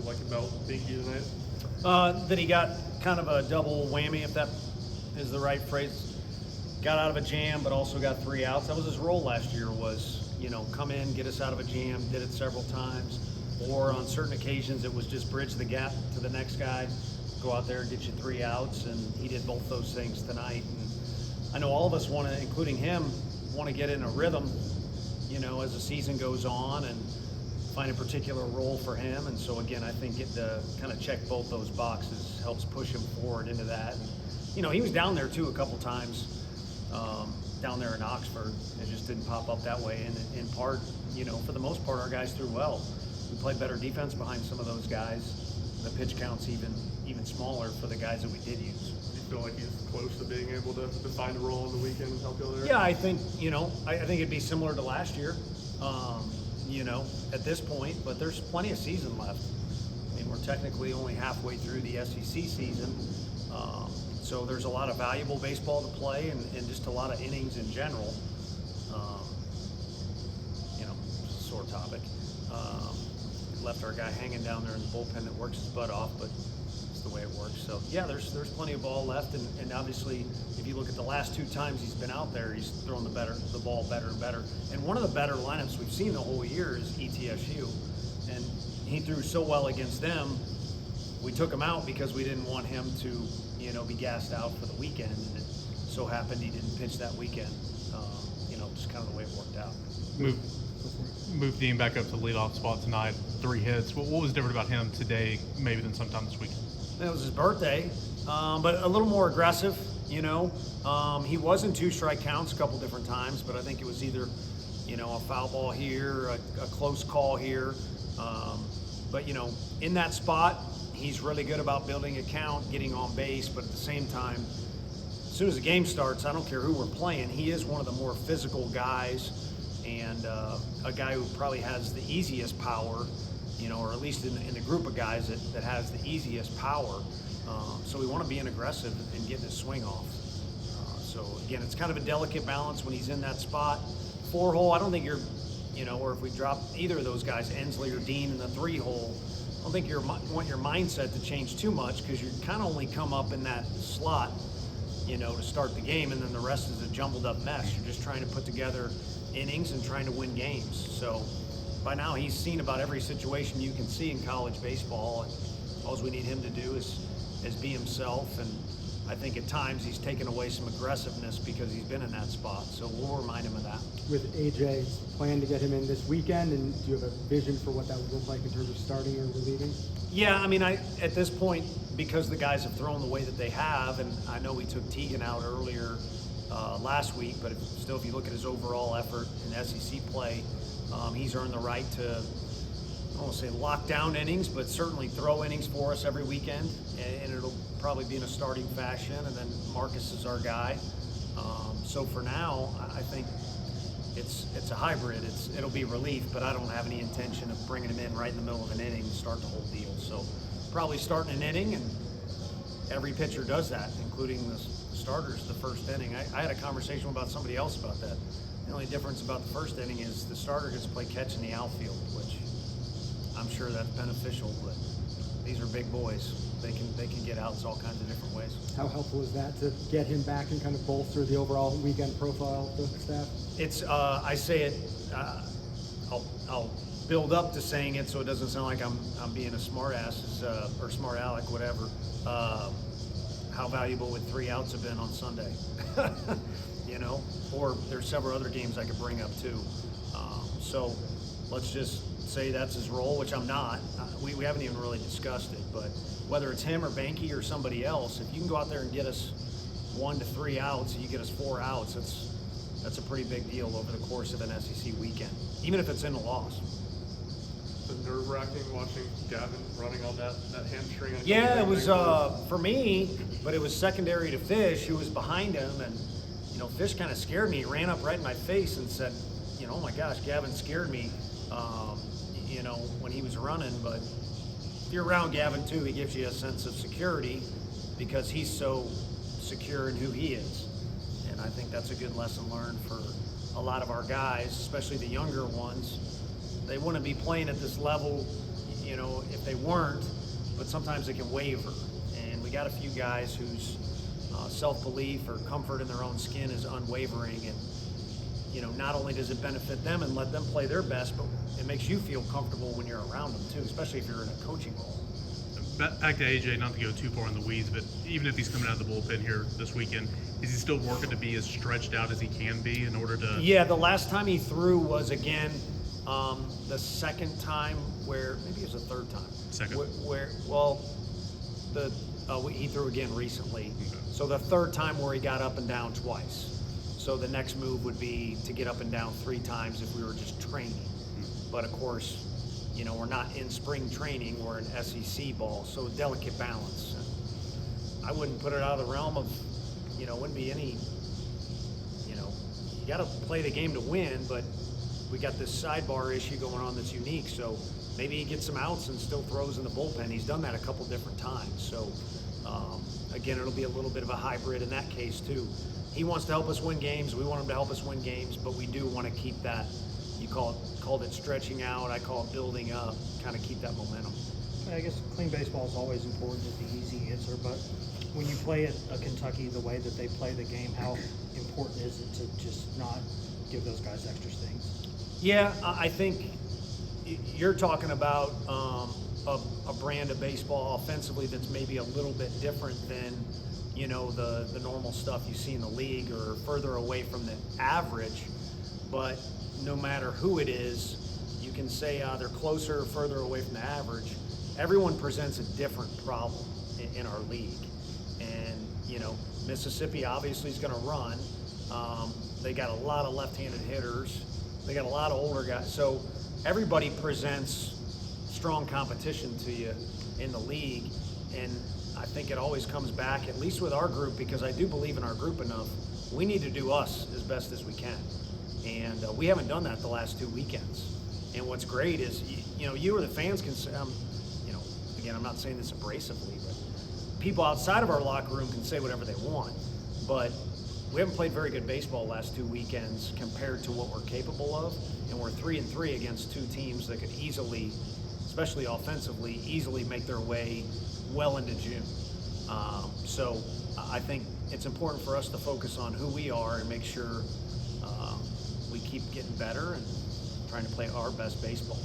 like about Binky tonight? That he got kind of a double whammy, if that is the right phrase. Got out of a jam, but also got 3 outs. That was his role last year, was, come in, get us out of a jam, did it several times. Or on certain occasions, it was just bridge the gap to the next guy, go out there and get you 3 outs, and he did both those things tonight. And I know all of us want to, including him, want to get in a rhythm, as the season goes on and find a particular role for him. And so again, I think it kind of check both those boxes helps push him forward into that. And, he was down there too a couple times. Down there in Oxford, it just didn't pop up that way. And in part, for the most part, our guys threw well. We played better defense behind some of those guys. The pitch count's even smaller for the guys that we did use. Do you feel like he's close to being able to find a role on the weekend and help you there? Yeah, I think I think it'd be similar to last year. At this point, but there's plenty of season left. I mean, we're technically only halfway through the SEC season. So there's a lot of valuable baseball to play and just a lot of innings in general. Sore topic. Left our guy hanging down there in the bullpen that works his butt off, but it's the way it works. So yeah, there's plenty of ball left, and obviously if you look at the last 2 times he's been out there, he's thrown the ball better and better. And one of the better lineups we've seen the whole year is ETSU, and he threw so well against them. We took him out because we didn't want him to, be gassed out for the weekend, and it so happened he didn't pitch that weekend. Just kind of the way it worked out. Moved Dean back up to the leadoff spot tonight, 3 hits. What was different about him today, maybe than sometime this weekend? It was his birthday, but a little more aggressive. He was in 2 strike counts a couple different times, but I think it was either, a foul ball here, a close call here. But in that spot, he's really good about building a count, getting on base, but at the same time, as soon as the game starts, I don't care who we're playing, he is one of the more physical guys, and a guy who probably has the easiest power, or at least in the group of guys that has the easiest power. So we want to be aggressive and getting his swing off. So again, it's kind of a delicate balance when he's in that spot. 4-hole, I don't think you're, or if we drop either of those guys, Ensley or Dean, in the 3-hole, I don't think you want your mindset to change too much, because you kind of only come up in that slot, to start the game, and then the rest is a jumbled up mess. You're just trying to put together innings and trying to win games. So by now he's seen about every situation you can see in college baseball, and all we need him to do is be himself. And I think at times he's taken away some aggressiveness because he's been in that spot. So we'll remind him of that. With AJ, plan to get him in this weekend, and do you have a vision for what that would look like in terms of starting or relieving? Yeah, I mean, at this point, because the guys have thrown the way that they have, and I know we took Teagan out earlier last week, but still, if you look at his overall effort in SEC play, he's earned the right to, I won't say lock down innings, but certainly throw innings for us every weekend, and it'll probably be in a starting fashion, and then Marcus is our guy. So for now, I think it's a hybrid. It'll be relief, but I don't have any intention of bringing him in right in the middle of an inning and start the whole deal. So probably starting an inning, and every pitcher does that, including the starters the first inning. I had a conversation about somebody else about that. The only difference about the first inning is the starter gets to play catch in the outfield, which I'm sure that's beneficial, but these are big boys. They can get outs all kinds of different ways. How helpful is that to get him back and kind of bolster the overall weekend profile of the staff? It's I say it. I'll build up to saying it so it doesn't sound like I'm being a smart ass or smart aleck, whatever. How valuable would 3 outs have been on Sunday? Or there's several other games I could bring up too. So let's just say that's his role, which I'm not. We haven't even really discussed it, but whether it's him or Banky or somebody else, if you can go out there and get us 1 to 3 outs, and you get us 4 outs, that's a pretty big deal over the course of an SEC weekend, even if it's in a loss. The nerve-wracking watching Gavin running on that hamstring. Yeah, it was for me, but it was secondary to Fish, who was behind him, and Fish kind of scared me. He ran up right in my face and said, oh my gosh, Gavin scared me, when he was running. But if you're around Gavin too, he gives you a sense of security because he's so secure in who he is. And I think that's a good lesson learned for a lot of our guys, especially the younger ones. They want to be playing at this level, if they weren't, but sometimes they can waver. And we got a few guys whose self-belief or comfort in their own skin is unwavering, and not only does it benefit them and let them play their best, but it makes you feel comfortable when you're around them too, especially if you're in a coaching role. Back to AJ, not to go too far in the weeds, but even if he's coming out of the bullpen here this weekend, is he still working to be as stretched out as he can be in order to? Yeah, the last time he threw was again the second time where maybe it was the third time. Second. He threw again recently. Okay. So the third time where he got up and down twice. So the next move would be to get up and down 3 times if we were just training. But of course, we're not in spring training, we're in SEC ball, so delicate balance. I wouldn't put it out of the realm of, wouldn't be any, you got to play the game to win, but we got this sidebar issue going on that's unique, so maybe he gets some outs and still throws in the bullpen. He's done that a couple different times, so again, it'll be a little bit of a hybrid in that case too. He wants to help us win games, we want him to help us win games, but we do want to keep that, you called it stretching out, I call it building up, kind of keep that momentum. I guess clean baseball is always important, is the easy answer, but when you play at Kentucky the way that they play the game, how important is it to just not give those guys extra stings? Yeah, I think you're talking about a brand of baseball offensively that's maybe a little bit different than the normal stuff you see in the league or further away from the average. But no matter who it is, you can say they're closer or further away from the average. Everyone presents a different problem in our league. And, Mississippi obviously is going to run. They got a lot of left-handed hitters. They got a lot of older guys. So everybody presents strong competition to you in the league. And I think it always comes back, at least with our group, because I do believe in our group enough, we need to do us as best as we can. And we haven't done that the last 2 weekends. And what's great is, you or the fans can say, again, I'm not saying this abrasively, but people outside of our locker room can say whatever they want. But we haven't played very good baseball the last 2 weekends compared to what we're capable of. And we're 3-3 against 2 teams that could easily, especially offensively, easily make their way well into June. So I think it's important for us to focus on who we are and make sure we keep getting better and trying to play our best baseball.